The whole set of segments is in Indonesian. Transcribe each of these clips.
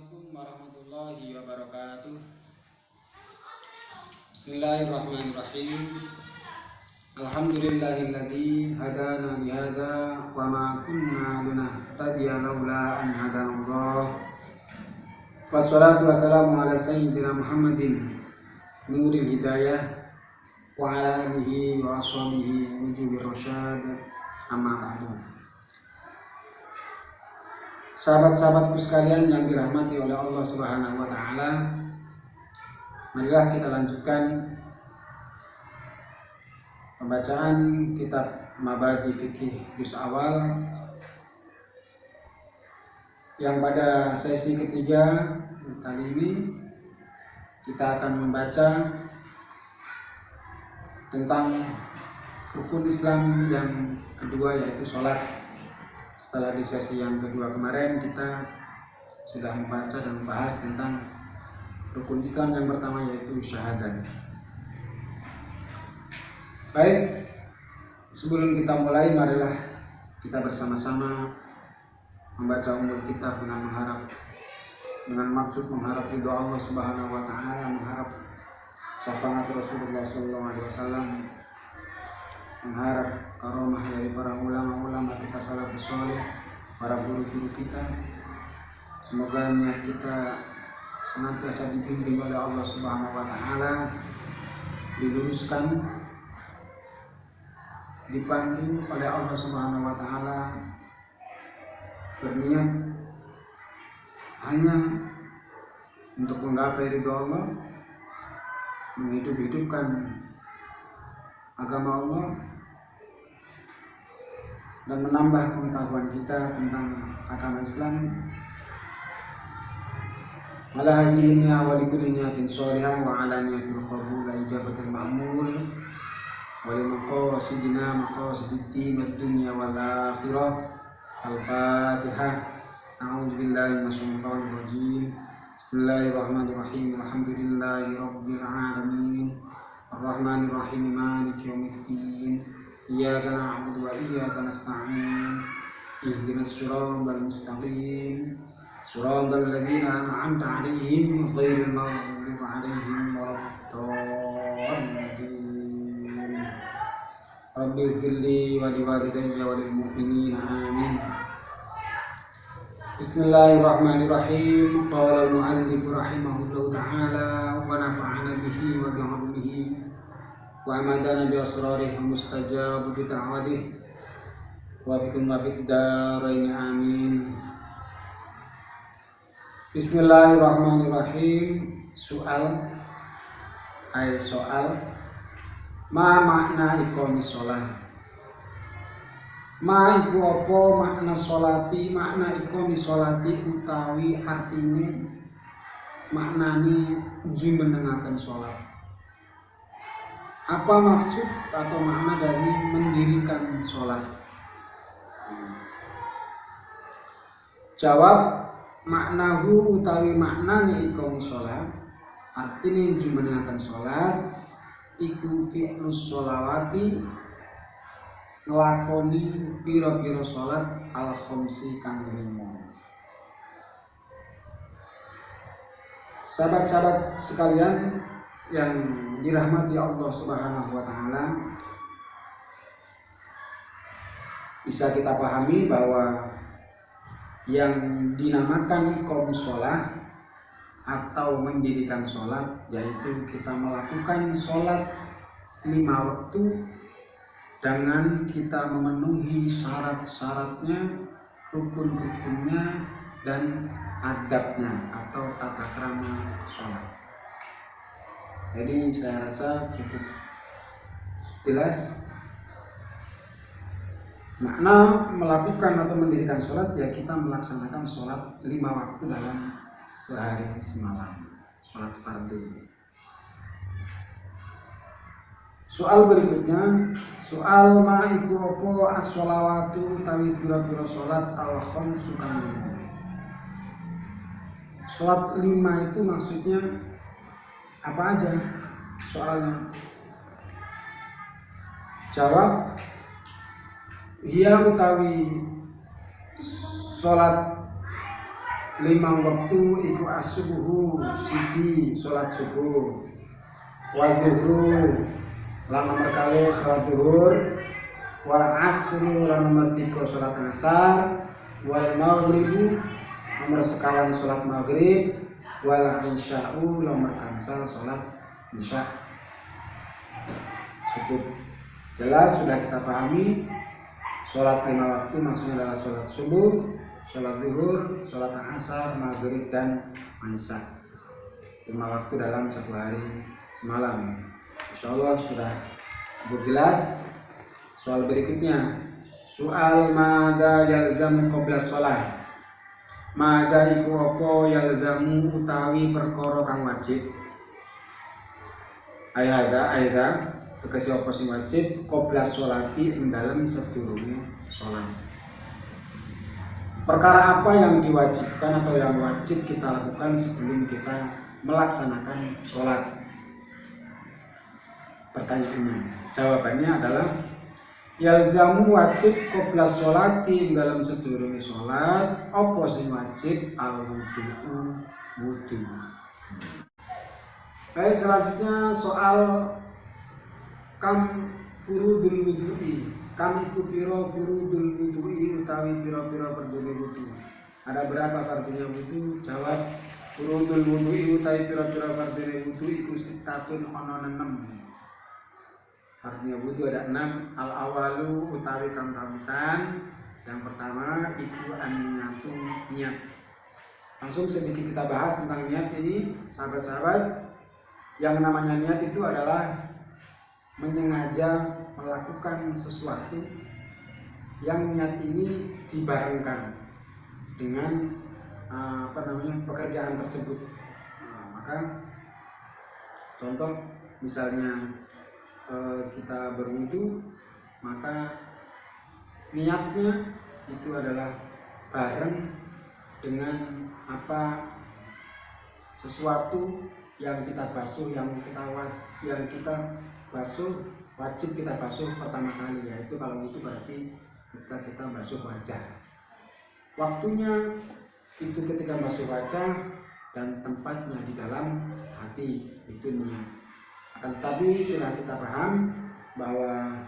Assalamualaikum warahmatullahi wabarakatuh. Bismillahirrahmanirrahim. Alhamdulillahilladzi hadana li hadza wa ma kunna linahtadiya laula an hadanallah. Wassalatu wassalamu ala sayyidina Muhammadin nuril hidayah wa ala alihi wa ashabihi wujubir rasyad. Amma ba'du. Sahabat-sahabatku sekalian yang dirahmati oleh Allah Subhanahu wa taala, marilah kita lanjutkan pembacaan kitab Mabadi Fikih juz awal yang pada sesi ketiga kali ini kita akan membaca tentang rukun Islam yang kedua, yaitu sholat. Setelah di sesi yang kedua kemarin kita sudah membaca dan membahas tentang rukun Islam yang pertama, yaitu syahadat. Baik, sebelum kita mulai, marilah kita bersama-sama membaca umul kitab dengan maksud mengharap ridho Allah Subhanahu wa taala, mengharap syafaat Rasulullah sallallahu alaihi wasallam, mengharap karomah dari para ulama-ulama kita salafus saleh, para guru-guru kita. Semoga niat kita senantiasa dibimbing oleh Allah Subhanahu wa taala, diluruskan, dipandu oleh Allah Subhanahu wa taala, berniat hanya untuk menggapai ridho Allah, menghidup-hidupkan agama Allah, dan menambah pengetahuan kita tentang agama Islam. Ala hadhihi niyya wa likulli niyatin shalihah wa ala niyatil qabul ijabatul ma'mul wa li maqasidina maqasididdin wad dunya wal akhirah. Al-Fatihah. A'udzu billahi minasyaitonir rajim. Bismillahirrahmanirrahim. Alhamdulillahi rabbil alamin. Ar-Rahmanir Rahim. Maliki yaumiddin. Iyyaka na'budu wa iyyaka nasta'in. Ihdinas siratal mustaqim. Siratal ladzina an'amta 'alaihim ghairil maghdubi 'alaihim waladdallin. Rabbi ighfirli wa liwalidayya wa lil mu'minina amin. Bismillahirrahmanirrahim. Qala al-mu'allif rahimahullahu ta'ala wa nafa'ana bihi wa bi'ulumihi wa amadana bi asrarihi mustajab bi ta'wadihi wa bikum wa bid darain amin. Bismillahirrahmanirrahim. Soal ma makna iqamis shalah. Ma iku apa makna sholati, makna iqamis sholati utawi artine maknane jumenengaken sholat. Apa maksud atau makna dari mendirikan sholat? Jawab, maknahu utawi maknanya iqamis sholat, artinya jumenengaken sholat iku fi'lus sholawati, nglakoni pira-pira sholat al-khamsi kang 5. Sahabat-sahabat sekalian yang dirahmati Allah Subhanahu wa taala, bisa kita pahami bahwa yang dinamakan iqamus shalah atau mendirikan sholat, yaitu kita melakukan sholat 5 waktu dengan kita memenuhi syarat-syaratnya, rukun-rukunnya, dan adabnya atau tata krama sholat. Jadi saya rasa cukup jelas makna melakukan atau mendirikan sholat, ya kita melaksanakan sholat 5 waktu dalam sehari semalam, sholat fardu. Soal berikutnya, soal ma iku apa as-sholawatu utawi pira-pira sholat al-khamsu kang 5. Sholat 5 itu maksudnya apa aja? Soalnya jawab, ia utawi sholat limang waktu iku as-subuhu siji salat subuh, wa zuhru lan nomor kali salat zuhur, wal asru lan nomor 3 salat asar, wal maghribu nomor sekawan salat maghrib, wal isya'u nomor kansal salat isya. Cukup jelas sudah kita pahami. Sholat 5 waktu maksudnya adalah sholat subuh, sholat zuhur, sholat asar, maghrib, dan isya. 5 waktu dalam satu hari semalam. Insya Allah sudah cukup jelas. Soal berikutnya, soal mada yalzamu qabla sholat. Mada iku apa yalzamu utawi perkara kang wajib. Ayada tegese apa sing wajib qabla sholati ing dalem sedurunge sholat. Perkara apa yang diwajibkan atau yang wajib kita lakukan sebelum kita melaksanakan sholat? Pertanyaannya, jawabannya adalah yalzamu wajib qabla sholati ing dalem sedurunge sholat. Apa sing wajib? Wudu. Baik, selanjutnya soal kam furudul wudu'i. Kam iku piro furudul wudu'i utawi piro-piro fardune wudu. Ada berapa fardunya wudu? Jawab, furudul wudu'i utawi piro-piro fardune wudu iku sitatun ana 6. Fardunya wudu ada 6. Al awalu utawi kang kawitan. Yang pertama iku an-niyatu, niat. Langsung sedikit kita bahas tentang niat ini, sahabat-sahabat. Yang namanya niat itu adalah menyengaja melakukan sesuatu yang niat ini dibarengkan dengan pekerjaan tersebut. Maka contoh misalnya kita berwudu, maka niatnya itu adalah bareng dengan sesuatu yang kita basuh, yang kita basuh, wajib kita basuh pertama kali, yaitu kalau itu berarti ketika kita basuh wajah. Waktunya itu ketika basuh wajah dan tempatnya di dalam hati, itu niat. Akan tetapi sudah kita paham bahwa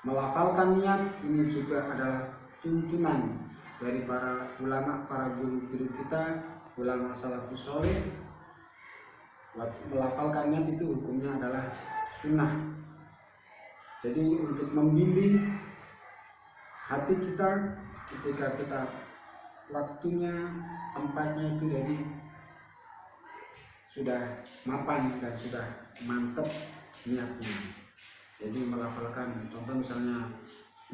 melafalkan niat ini juga adalah tuntunan dari para ulama, para guru-guru kita, ulama salafus sholeh. Melafalkan niat itu hukumnya adalah sunnah. Jadi untuk membimbing hati kita ketika kita waktunya, tempatnya itu jadi sudah mapan dan sudah mantap niatnya. Jadi melafalkan, contoh misalnya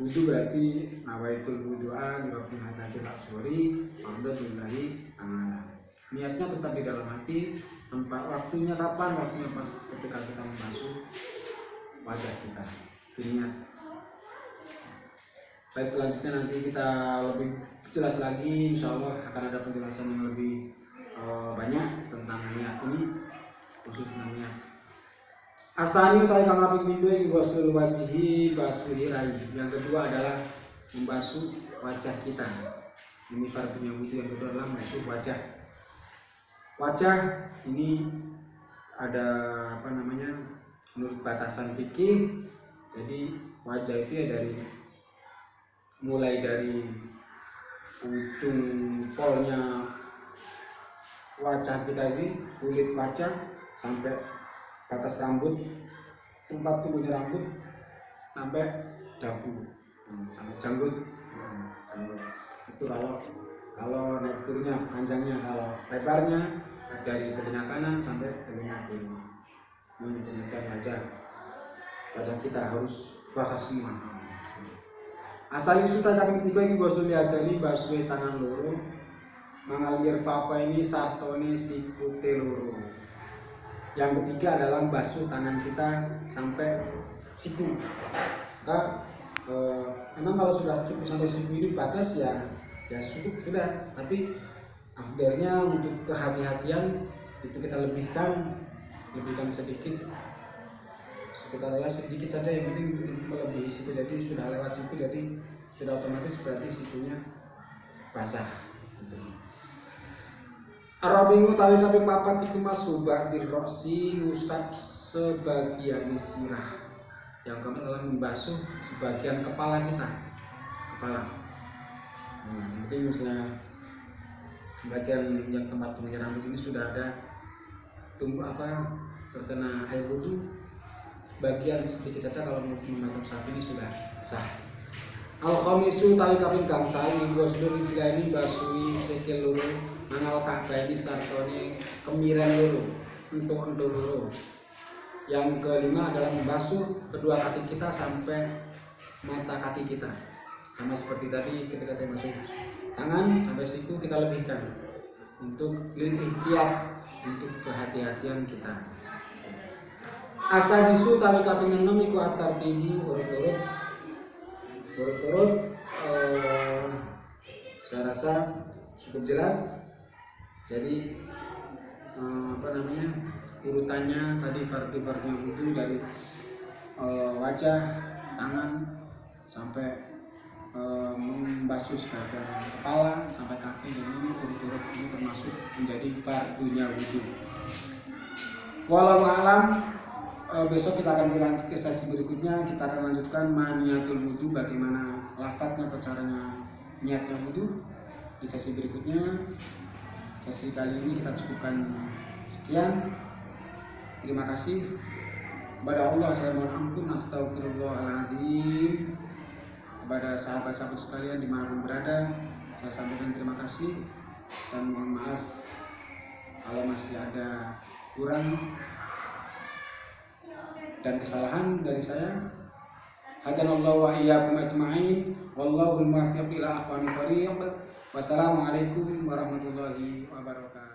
wudu berarti nawaitul wudu'a li rabbil hadasil aswari fardhullahi ta'ala. Niatnya tetap di dalam hati. Tempat waktunya kapan? Waktunya pas ketika kita membasuh wajah kita. Itu niat. Baik, selanjutnya nanti kita lebih jelas lagi. Insya Allah akan ada penjelasan yang lebih banyak tentang niat ini, khusus niat. Asani utawi kang kaping pindho iki ghusl wajhi basuhi rai. Yang kedua adalah membasuh wajah kita. Ini fardunya wudu. Yang kedua adalah membasuh wajah. Wajah ini ada menurut batasan fikih. Jadi wajah itu ya mulai dari ujung polnya wajah kita ini, kulit wajah, sampai batas rambut, tempat tumbuhnya rambut, sampai dagu, sampai janggut. Itu kalau naik turunnya, panjangnya, kalau lebarnya dari telinga kanan sampai telinga kiri. Ini demikian wajah kita harus basah semua. Asali suta kaping 3 iki ghusl yadani basuhe tangan loro, mangal mirfaqa ini sartone sikute loro. Yang ketiga adalah basuh tangan kita sampai siku. Emang kalau sudah cukup sampai siku ini batas ya cukup sudah, tapi afdalnya untuk kehati-hatian itu kita lebihkan sedikit, sekitar sedikit saja, yang penting melebihi siku. Jadi sudah lewat siku, jadi sudah otomatis berarti sikunya basah. Arabimu tawi kaping papat iku masubah dirroksi ngusap sebagian sirah. Yang keempat adalah membasuh sebagian kepala kita. Kepala. Penting misalnya bagian yang tempat pengenjara rambut ini sudah ada terkena air wudhu, bagian sedikit saja kalau memakai sapi ini sudah sah. Al-khamisu tawi kaping gangsal gosdur ini basui sikil loro mangal Ka'bah ini sartone kemiren loro untuk loro. Yang kelima adalah membasuh kedua kaki kita sampai mata kaki kita, sama seperti tadi ketika kita masuk tangan sampai siku kita lebihkan untuk lil ihtiyat, untuk kehati-hatian kita. Asadisu tawi kaping 6 iku atartibu urut-urut saya rasa cukup jelas. Jadi urutannya tadi fardu-fardu wudu dari wajah, tangan sampai membasuh sebagian kepala sampai kaki, dan ini urut-urut ini termasuk menjadi fardunya wudu. Walau alam, besok kita akan berlanjut ke sesi berikutnya. Kita akan lanjutkan maniatul wudu, bagaimana lafadznya atau caranya niatnya wudu di sesi berikutnya. Sesi kali ini kita cukupkan sekian. Terima kasih kepada Allah, saya mohon ampun, astagfirullahaladzim. Kepada sahabat-sahabat sekalian dimanapun berada, saya sampaikan terima kasih dan mohon maaf kalau masih ada kurang dan kesalahan dari saya. Hadanallahu wa iyyakum ajma'in, wallahul muwaffiq ila aqwamit thoriq. Wassalamualaikum warahmatullahi wabarakatuh.